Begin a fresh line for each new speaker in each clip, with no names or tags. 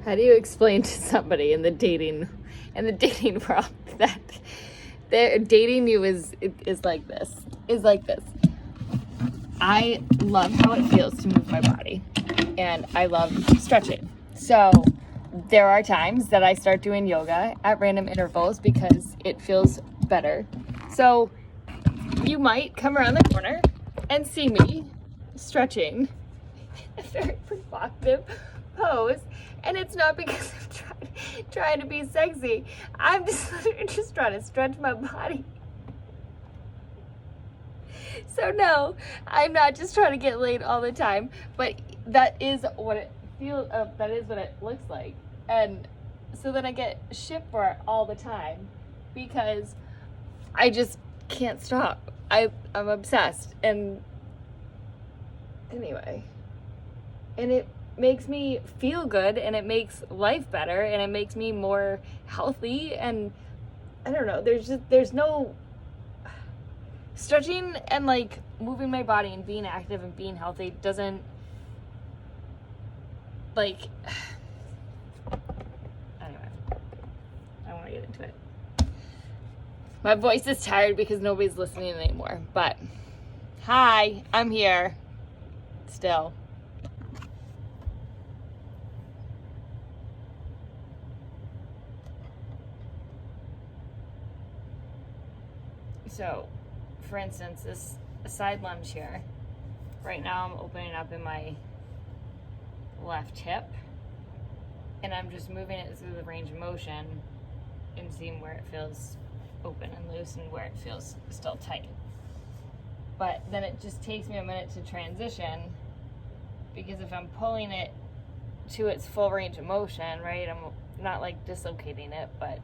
How do you explain to somebody in the dating world that they're dating you is like this? Is like this. I love how it feels to move my body, and I love stretching. So there are times that I start doing yoga at random intervals because it feels better. So you might come around the corner and see me stretching a very provocative pose, and it's not because I'm trying to be sexy. I'm just trying to stretch my body. So no, I'm not just trying to get laid all the time, but that is what it feels. That is what it looks like, and so then I get shit for it all the time because I just can't stop. I'm obsessed, and anyway, and it makes me feel good, and it makes life better, and it makes me more healthy, and I don't know, there's no stretching and like moving my body and being active and being healthy doesn't like anyway, I don't want to get into it. My voice is tired because nobody's listening anymore, but hi, I'm here still. So, for instance, this side lunge here, right now I'm opening up in my left hip, and I'm just moving it through the range of motion and seeing where it feels open and loose and where it feels still tight. But then it just takes me a minute to transition, because if I'm pulling it to its full range of motion, right, I'm not like dislocating it, but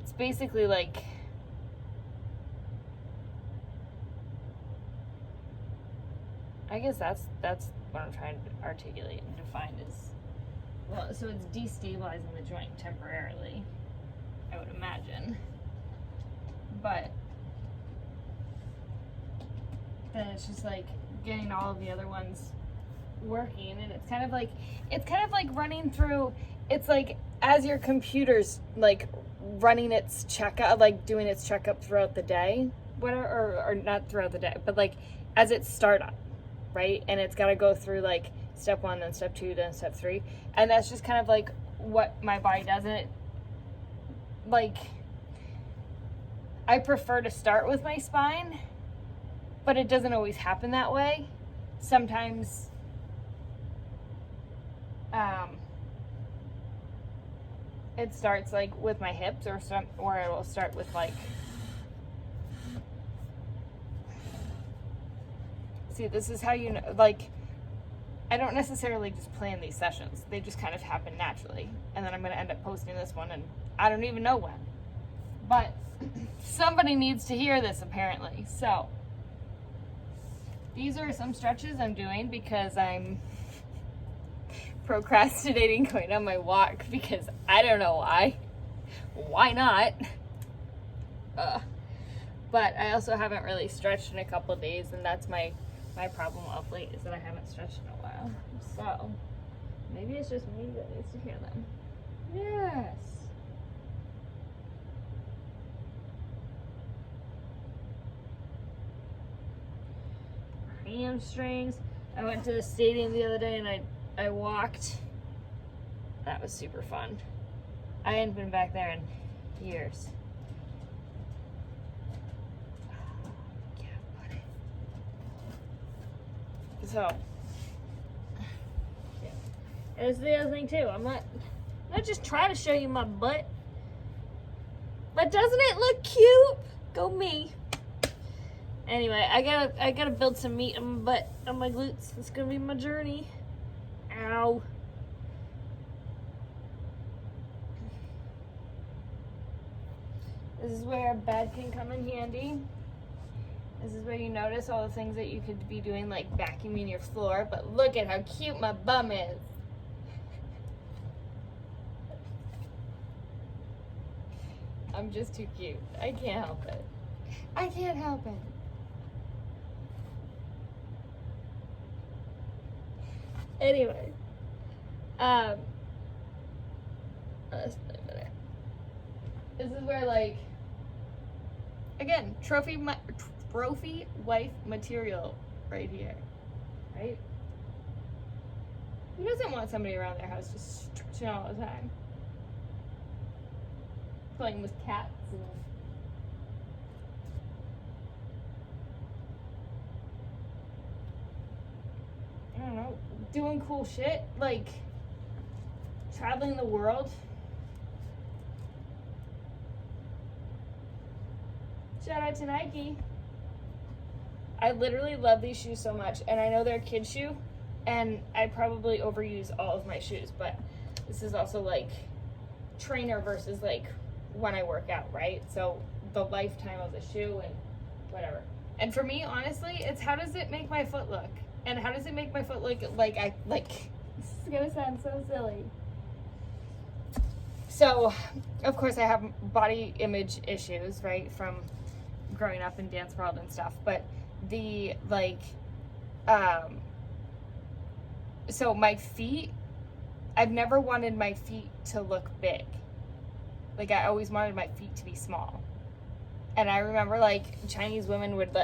it's basically like I guess that's what I'm trying to articulate and define is, well, so it's destabilizing the joint temporarily, I would imagine, but then it's just like getting all of the other ones working, and it's kind of like running through, it's like as your computer's like running its checkup, like doing its checkup throughout the day, whatever, or not throughout the day, but like as its startup, right? And it's got to go through like step 1, then step 2, then step 3, and that's just kind of like what my body does. And it, like, I prefer to start with my spine, but it doesn't always happen that way. Sometimes it starts like with my hips, or it will start with like, see, this is how you know, like, I don't necessarily just plan these sessions. They just kind of happen naturally. And then I'm going to end up posting this one, and I don't even know when. But somebody needs to hear this, apparently. So these are some stretches I'm doing because I'm procrastinating going on my walk, because I don't know why. Why not? But I also haven't really stretched in a couple of days, and that's my problem of late, is that I haven't stretched in a while. So maybe it's just me that needs to hear them. Yes. Hamstrings. I went to the stadium the other day, and I walked. That was super fun. I hadn't been back there in years. Yeah, buddy. So, yeah. And it's the other thing too. I'm not just trying to show you my butt, but doesn't it look cute? Go me. Anyway, I gotta build some meat on my butt, on my glutes. It's gonna be my journey. Ow. This is where a bed can come in handy. This is where you notice all the things that you could be doing, like vacuuming your floor, but look at how cute my bum is. I'm just too cute. I can't help it. I can't help it. Anyway, Um, this is where, like, again, trophy wife material right here, right? Who doesn't want somebody around their house just stretching all the time? Playing with cats and I don't know, doing cool shit, like traveling the world. Shout out to Nike. I literally love these shoes so much, and I know they're a kid shoe, and I probably overuse all of my shoes, but this is also like trainer versus like when I work out, right? So the lifetime of the shoe and whatever. And for me, honestly, it's how does it make my foot look? And how does it make my foot look like this is gonna sound so silly. So, of course, I have body image issues, right, from growing up in dance world and stuff, but the, like, so my feet, I've never wanted my feet to look big. Like, I always wanted my feet to be small. And I remember, like, Chinese women would,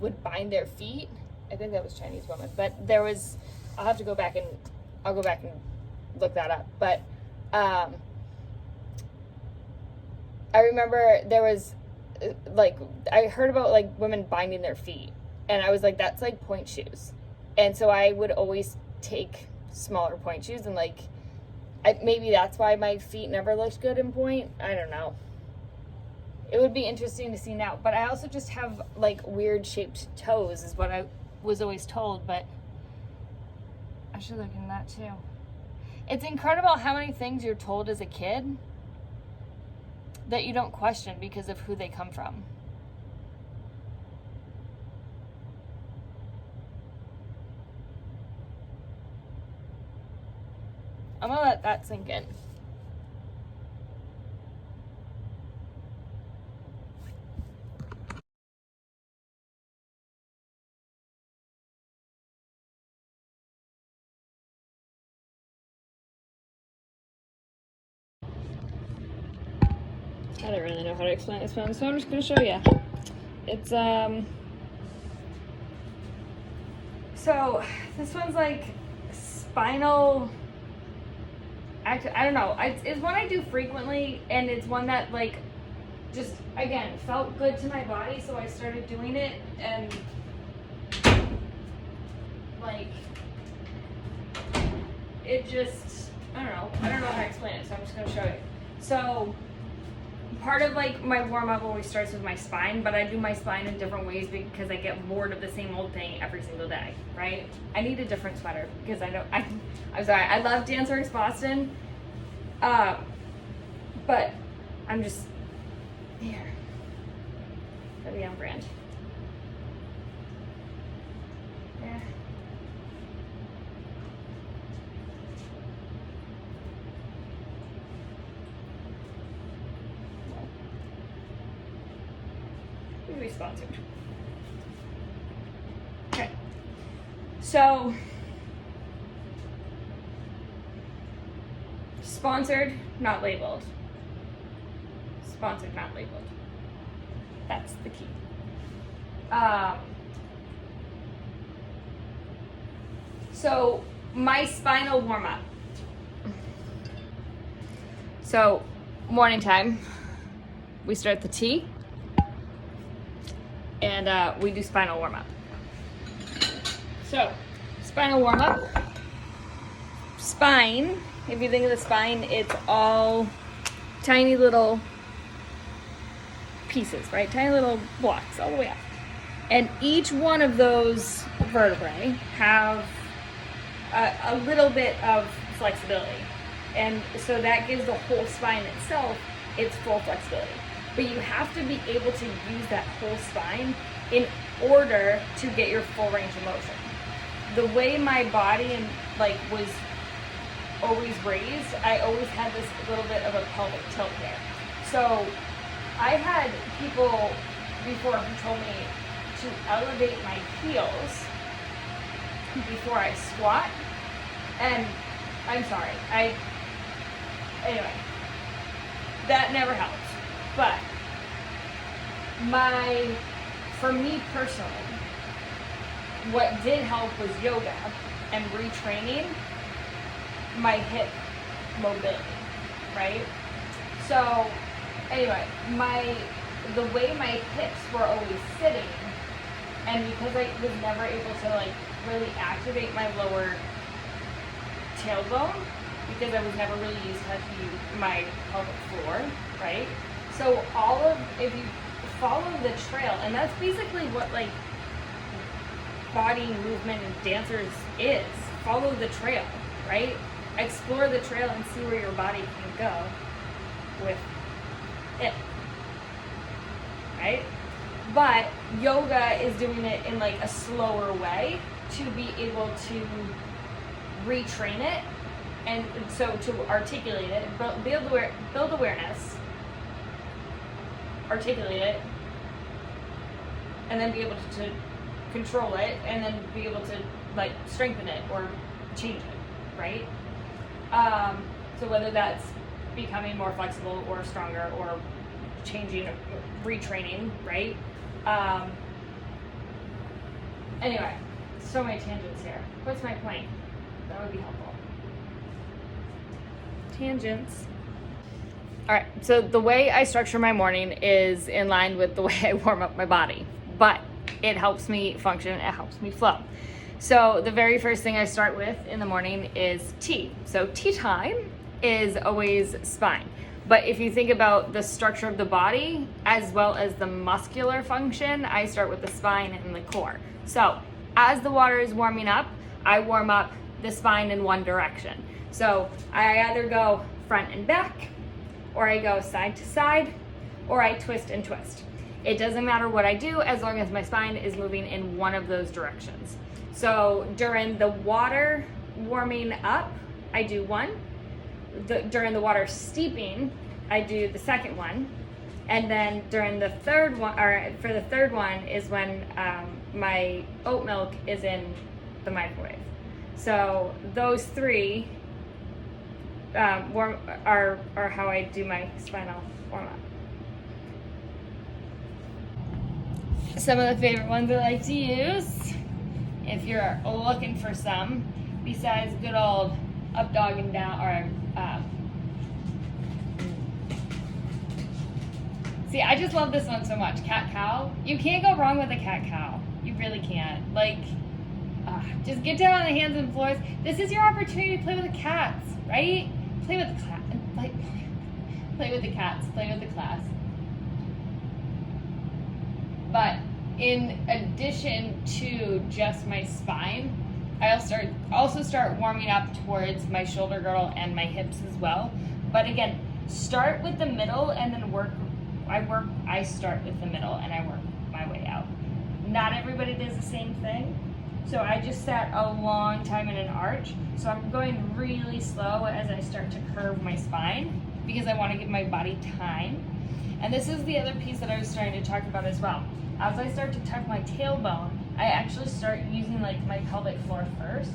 would bind their feet. I think that was Chinese women, but there was, I'll go back and look that up. But, I remember there was, like, I heard about, like, women binding their feet, and I was like, that's like point shoes. And so I would always take smaller point shoes, and like, maybe that's why my feet never looked good in point. I don't know. It would be interesting to see now, but I also just have like weird shaped toes is what I was always told, but I should look into that too. It's incredible how many things you're told as a kid that you don't question because of who they come from. I'm gonna let that sink in. I don't really know how to explain this one, so I'm just gonna show you. It's so this one's like spinal. I don't know. It's one I do frequently, and it's one that like just again felt good to my body, so I started doing it, and like it just I don't know how to explain it, so I'm just gonna show you. So part of like my warm-up always starts with my spine, but I do my spine in different ways because I get bored of the same old thing every single day, right? I need a different sweater because I'm sorry, I love Danceworks Boston, but I'm just here. Gotta be on brand. Yeah. Maybe sponsored. Okay. So sponsored, not labeled. Sponsored, not labeled. That's the key. So my spinal warm up. So morning time, we start the T, and we do spinal warm up. So spinal warm up. Spine. If you think of the spine, it's all tiny little pieces, right? Tiny little blocks all the way up. And each one of those vertebrae have a little bit of flexibility. And so that gives the whole spine itself its full flexibility. But you have to be able to use that whole spine in order to get your full range of motion. The way my body was always raised, I always had this little bit of a pelvic tilt there. So I had people before who told me to elevate my heels before I squat, and I'm sorry. Anyway, that never helped. But for me personally, what did help was yoga and retraining my hip mobility, right? So anyway, the way my hips were always sitting, and because I was never able to like really activate my lower tailbone, because I was never really used to my pelvic floor, right? So if you follow the trail, and that's basically what like body movement and dancers is, follow the trail, right? Explore the trail and see where your body can go with it, right? But yoga is doing it in like a slower way to be able to retrain it, and so to articulate it, build awareness, articulate it, and then be able to control it, and then be able to like strengthen it or change it, right? So whether that's becoming more flexible or stronger or changing, retraining, right? Anyway, so many tangents here. What's my point? That would be helpful. Tangents. All right, so the way I structure my morning is in line with the way I warm up my body, but it helps me function, it helps me flow. So the very first thing I start with in the morning is tea. So tea time is always spine. But if you think about the structure of the body as well as the muscular function, I start with the spine and the core. So as the water is warming up, I warm up the spine in one direction. So I either go front and back, or I go side to side, or I twist and twist. It doesn't matter what I do as long as my spine is moving in one of those directions. So during the water warming up, I do one. During the water steeping, I do the second one. And then during the third one, or for the third one is when my oat milk is in the microwave. So those three are how I do my spinal warm up. Some of the favorite ones I like to use, if you're looking for some, besides good old up dog and down, or see, I just love this one so much. Cat cow. You can't go wrong with a cat cow. You really can't. Like, just get down on the hands and floors. This is your opportunity to play with the cats, right? Play with the class. Play with the cats. Play with the class. But in addition to just my spine, I'll also start warming up towards my shoulder girdle and my hips as well. But again, start with the middle and then I start with the middle and I work my way out. Not everybody does the same thing. So I just sat a long time in an arch. So I'm going really slow as I start to curve my spine because I want to give my body time. And this is the other piece that I was starting to talk about as well. As I start to tuck my tailbone, I actually start using like my pelvic floor first,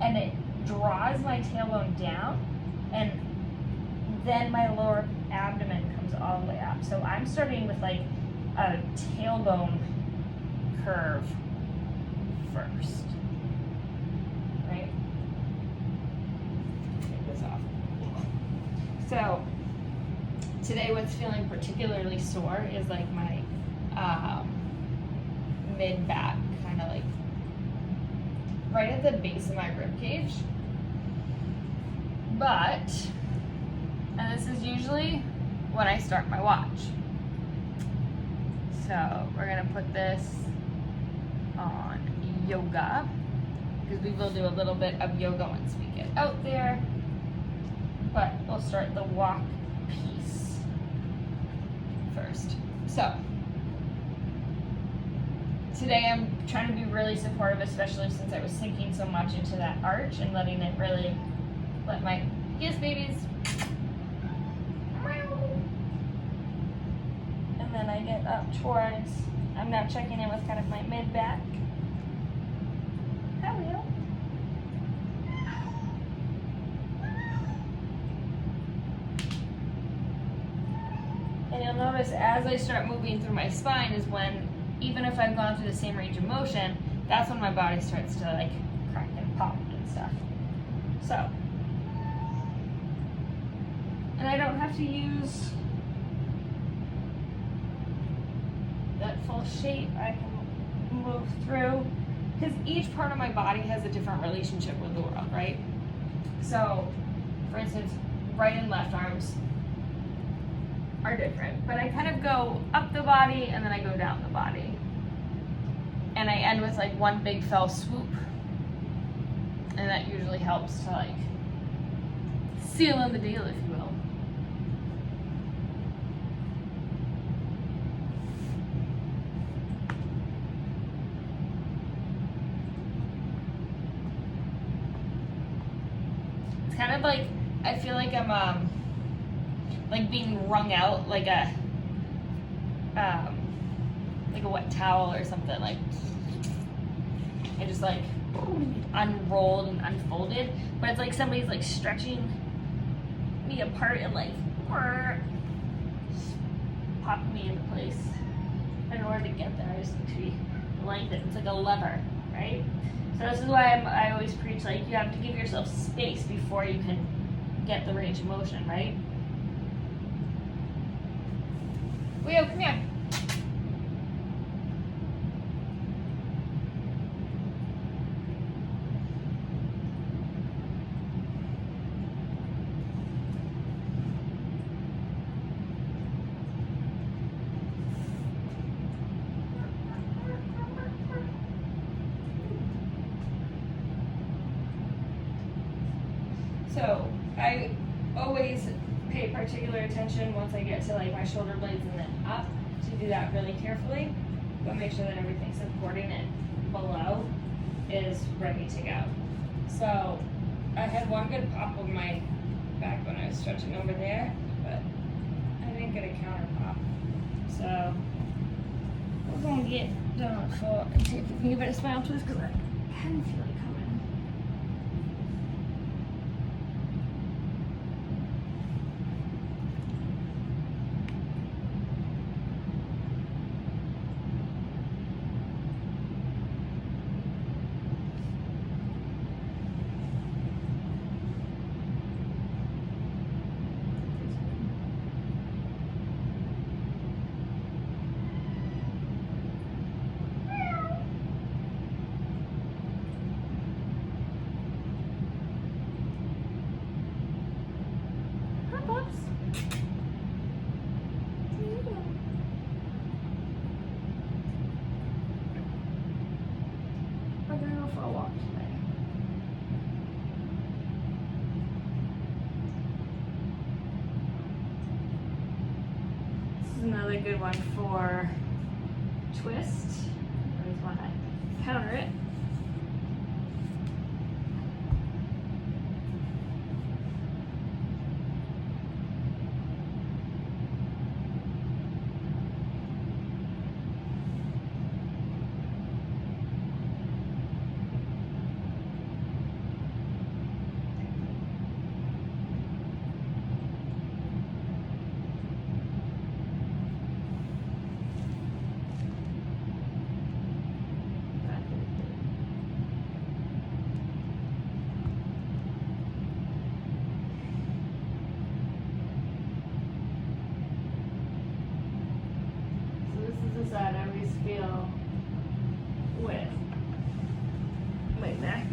and it draws my tailbone down, and then my lower abdomen comes all the way up. So I'm starting with like a tailbone curve first, right? Take this off. So today what's feeling particularly sore is like my mid-back, kind of like right at the base of my rib cage. But, and this is usually when I start my watch. So we're gonna put this on yoga, because we will do a little bit of yoga once we get out there. But we'll start the walk piece first. So today I'm trying to be really supportive, especially since I was sinking so much into that arch and letting it really let my, yes babies. And then I get up towards, I'm now checking in with kind of my mid-back. Hello. And you'll notice as I start moving through my spine is when, even if I've gone through the same range of motion, that's when my body starts to like crack and pop and stuff. So, and I don't have to use that full shape. I can move through, because each part of my body has a different relationship with the world, right? So, for instance, right and left arms are different, but I kind of go up the body and then I go down the body. And I end with like one big fell swoop. And that usually helps to like seal in the deal, if you will. It's kind of like, I feel like I'm like being wrung out like a wet towel or something. Like I just like unrolled and unfolded, but it's like somebody's like stretching me apart and like popping me into place. In order to get there, I just need to be lengthened. It's like a lever, right? So this is why I always preach, like, you have to give yourself space before you can get the range of motion, right? Leo, come here. So I always pay particular attention once I get to like my shoulder blades and then up to do that really carefully, but make sure that everything supporting it below is ready to go. So I had one good pop of my back when I was stretching over there, but I didn't get a counter pop. So we're going to get done for and see if we can give it a smile twist, because I can feel it coming. We're gonna go for a walk today. This is another good one for twist. I always want to counter it. Side I always feel with my neck.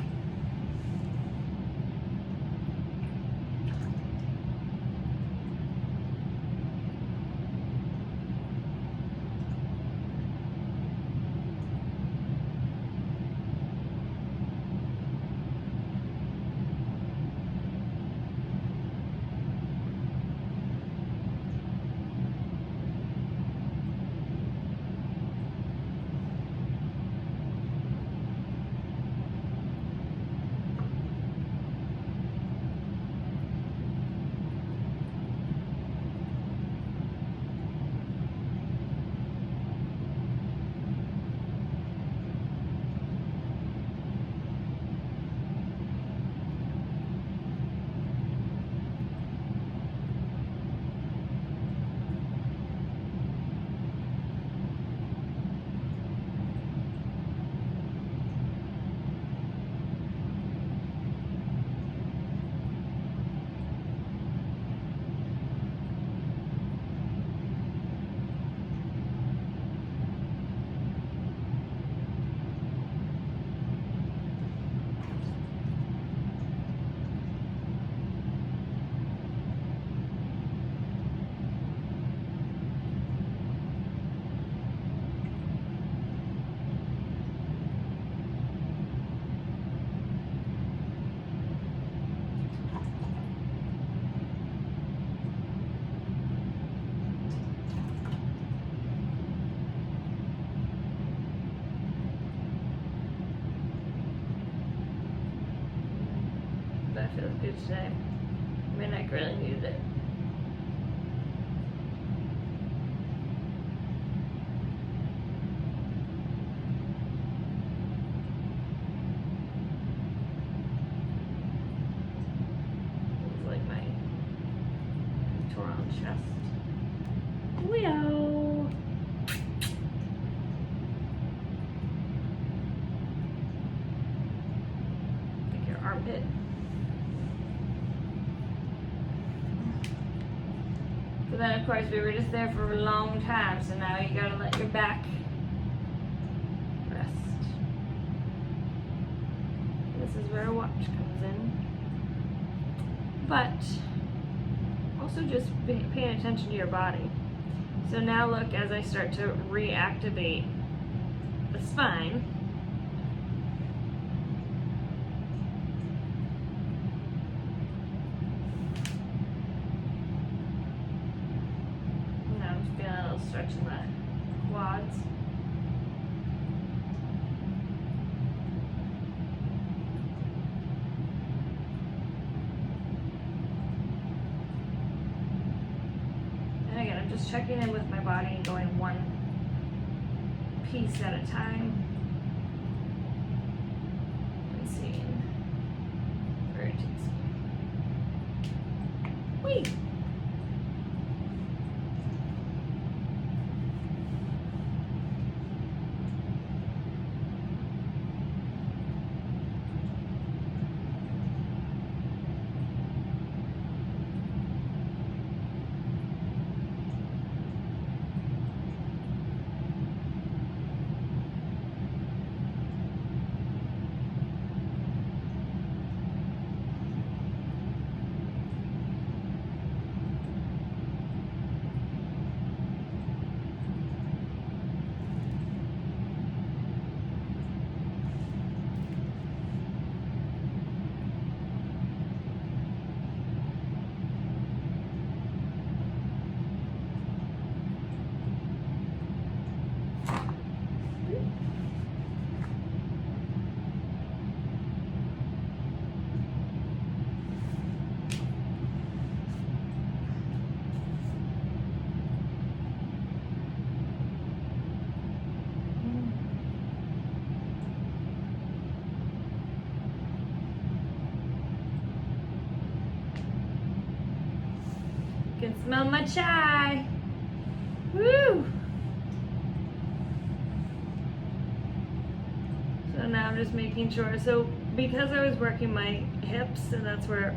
feels good today. My neck really needed it. It's like my pectoral chest. Leo! Like your armpit. So then of course we were just there for a long time, so now you gotta let your back rest. This is where a watch comes in. But also just paying attention to your body. So now look, as I start to reactivate the spine, now I'm feeling a little stretch in the quads. And again, I'm just checking in with my body and going one piece at a time. And seeing where it takes me. Whee! You can smell my chai. Woo! So now I'm just making sure. So because I was working my hips, and that's where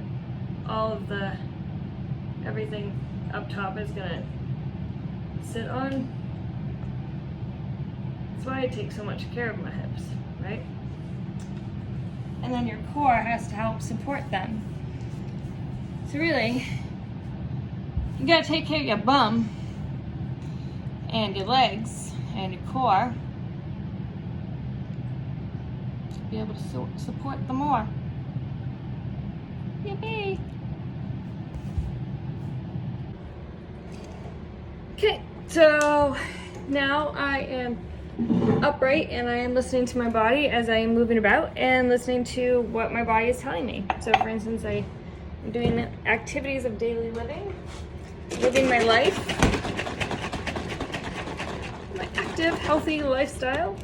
all of the everything up top is gonna sit on. That's why I take so much care of my hips, right? And then your core has to help support them. So really, you gotta take care of your bum and your legs and your core to be able to support them more. Yippee! Okay, so now I am upright and I am listening to my body as I am moving about and listening to what my body is telling me. So for instance, I am doing activities of daily living, living my life, my active, healthy lifestyle.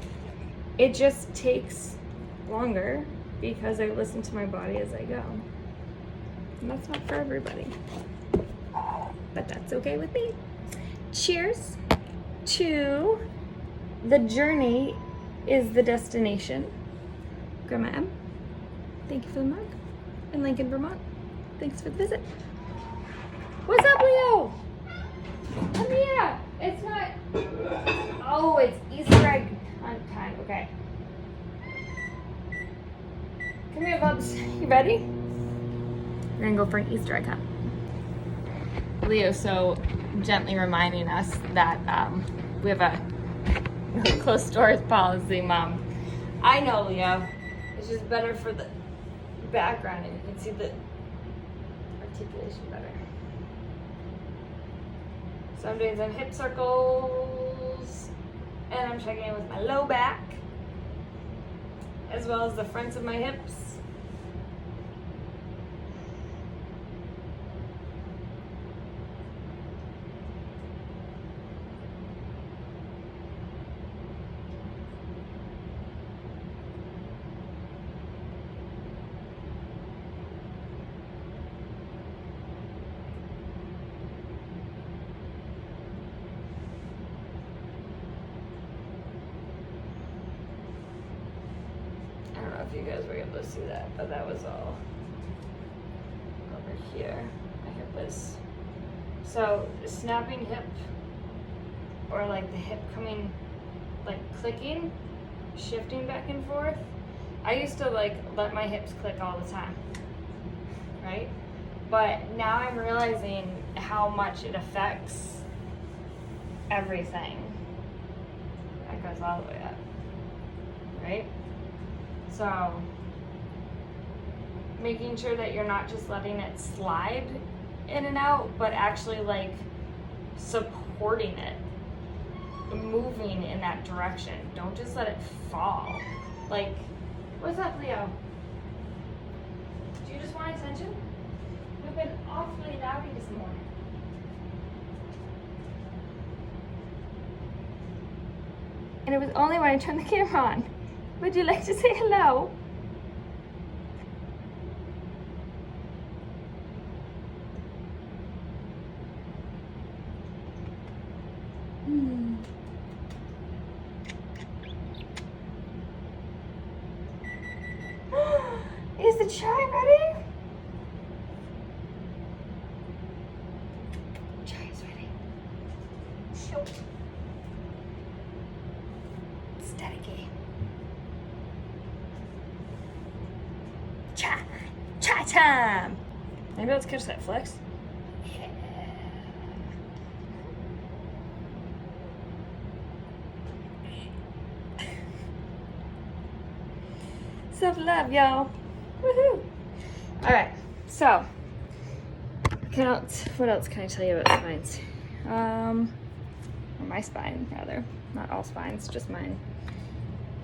It just takes longer because I listen to my body as I go. And that's not for everybody, but that's okay with me. Cheers to the journey is the destination. Grandma M, thank you for the mug. In Lincoln, Vermont, thanks for the visit. What's up, Leo? Come here. It's not. Oh, it's Easter egg hunt time. Okay. Come here, Bubs. You ready? We're gonna go for an Easter egg hunt. Leo so gently reminding us that we have a closed doors policy, Mom. I know, Leo. It's just better for the background and you can see the articulation better. So I'm doing some hip circles and I'm checking in with my low back as well as the fronts of my hips. you guys were able to see that, but that was all over here. My hip is, so snapping hip, or like the hip coming, like clicking, shifting back and forth. I used to like let my hips click all the time, right? But now I'm realizing how much it affects everything. That goes all the way up, right? So making sure that you're not just letting it slide in and out, but actually like supporting it, moving in that direction. Don't just let it fall. Like, what's up, Leo? Do you just want attention? We've been awfully naughty this morning. And it was only when I turned the camera on. Would you like to say hello? Is the chai ready? Chai is ready. Shoot. Steady game. Chai. Chai time. Maybe let's catch that flex. Yeah. Self-love, y'all. Woohoo! All right, so what else can I tell you about spines? Or my spine, rather. Not all spines, just mine.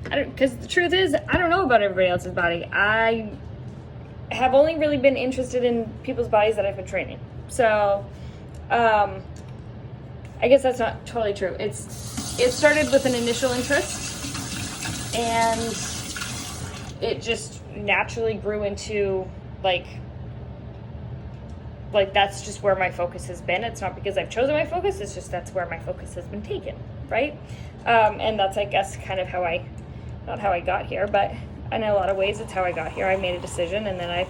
Because the truth is, I don't know about everybody else's body. I have only really been interested in people's bodies that I've been training. So, I guess that's not totally true. It started with an initial interest, and it just naturally grew into like that's just where my focus has been. It's not because I've chosen my focus, it's just that's where my focus has been taken, right? And that's, I guess, kind of not how I got here, but in a lot of ways it's how I got here. I made a decision and then I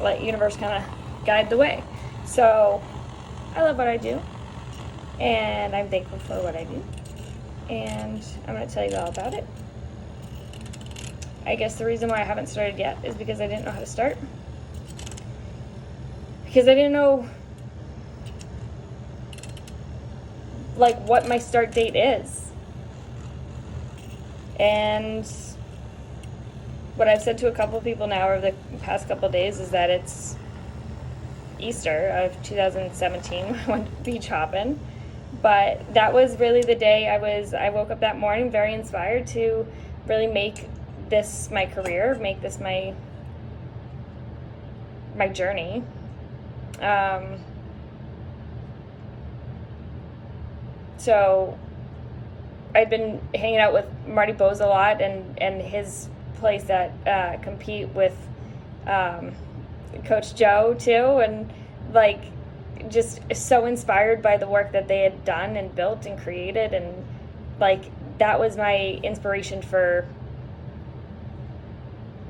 let universe kind of guide the way. So I love what I do, and I'm thankful for what I do, and I'm going to tell you all about it. I guess the reason why I haven't started yet is because I didn't know how to start. Because I didn't know like what my start date is. And what I've said to a couple of people now over the past couple of days is that it's Easter of 2017 when I went beach hopping. But that was really the day I woke up that morning very inspired to really make this my career, make this my journey. So I'd been hanging out with Marty Bose a lot, and his place at Compete with Coach Joe too, and like just so inspired by the work that they had done and built and created, and like that was my inspiration for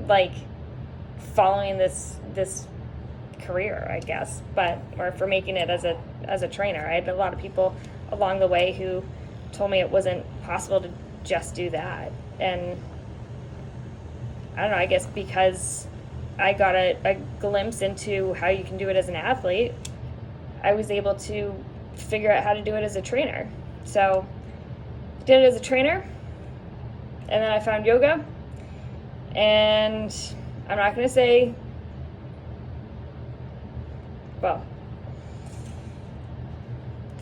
like following this career, I guess, or for making it as a trainer. I had a lot of people along the way who told me it wasn't possible to just do that, and I don't know, I guess because I got a glimpse into how you can do it as an athlete, I was able to figure out how to do it as a trainer. So did it as a trainer, and then I found yoga, and I'm not going to say, well,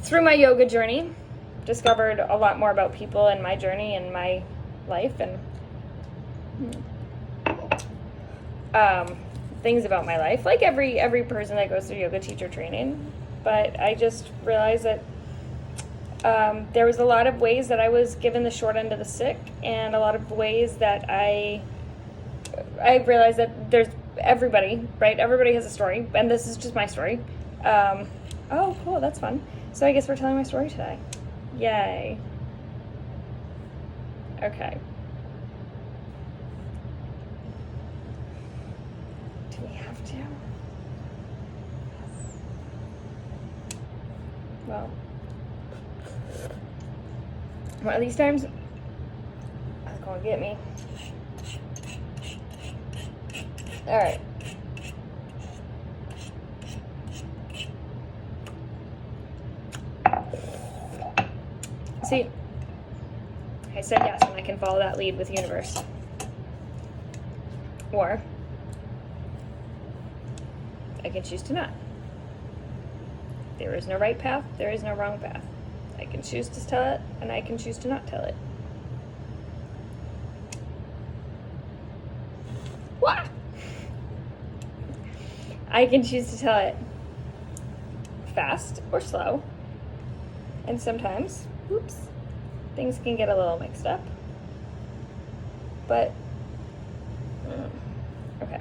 through my yoga journey, discovered a lot more about people and my journey and my life, and things about my life, like every person that goes through yoga teacher training. But I just realized that there was a lot of ways that I was given the short end of the stick, and a lot of ways that I realized that there's everybody, right? Everybody has a story, and this is just my story. Oh, cool, that's fun. So I guess we're telling my story today. Yay. Okay. have to. Well, one of these times, that's gonna get me. All right. See, I said yes, and I can follow that lead with universe. Or I can choose to not. There is no right path, there is no wrong path. I can choose to tell it, and I can choose to not tell it. What? I can choose to tell it fast or slow. And sometimes, oops, things can get a little mixed up. But, okay.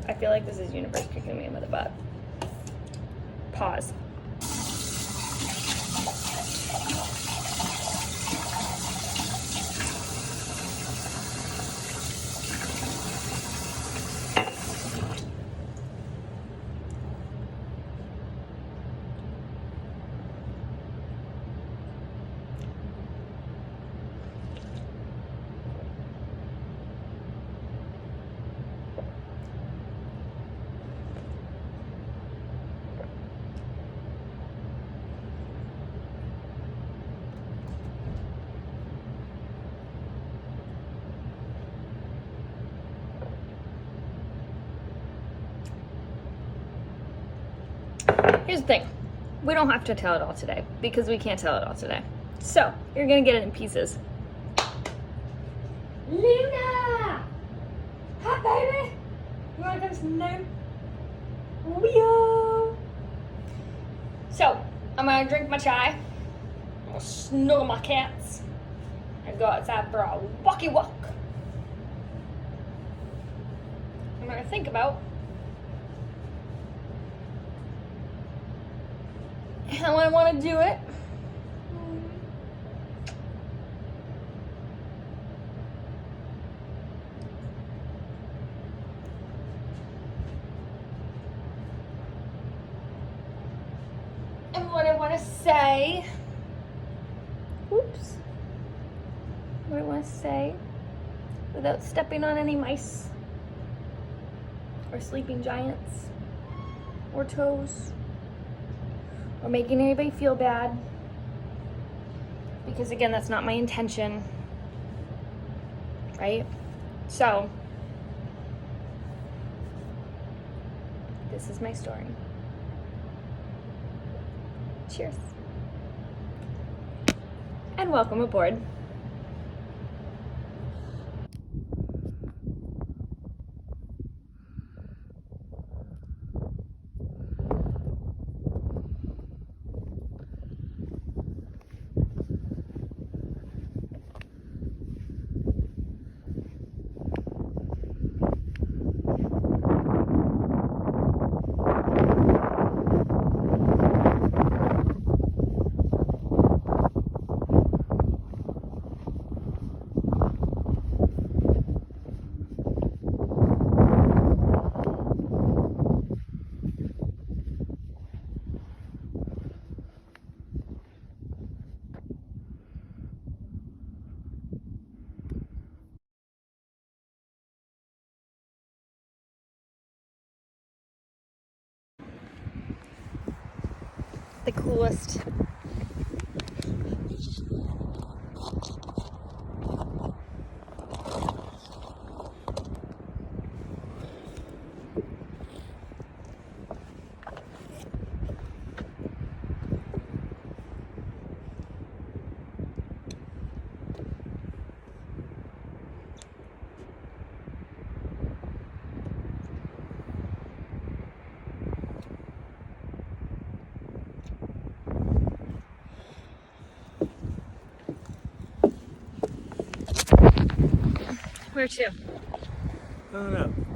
I feel like this is universe kicking me in the butt. Pause. Here's the thing. We don't have to tell it all today because we can't tell it all today. So, you're gonna get it in pieces. Luna! Hi, baby! You wanna go to some dinner? Wee-oh! So, I'm gonna drink my chai. I'm gonna snuggle my cats and go outside for a walkie walk. I'm gonna think about how I want to do it. And what I want to say. Oops. What I want to say without stepping on any mice or sleeping giants or toes. Or making anybody feel bad. Because again, that's not my intention. Right? So, this is my story. Cheers. And welcome aboard. The coolest. Where to?
I don't know.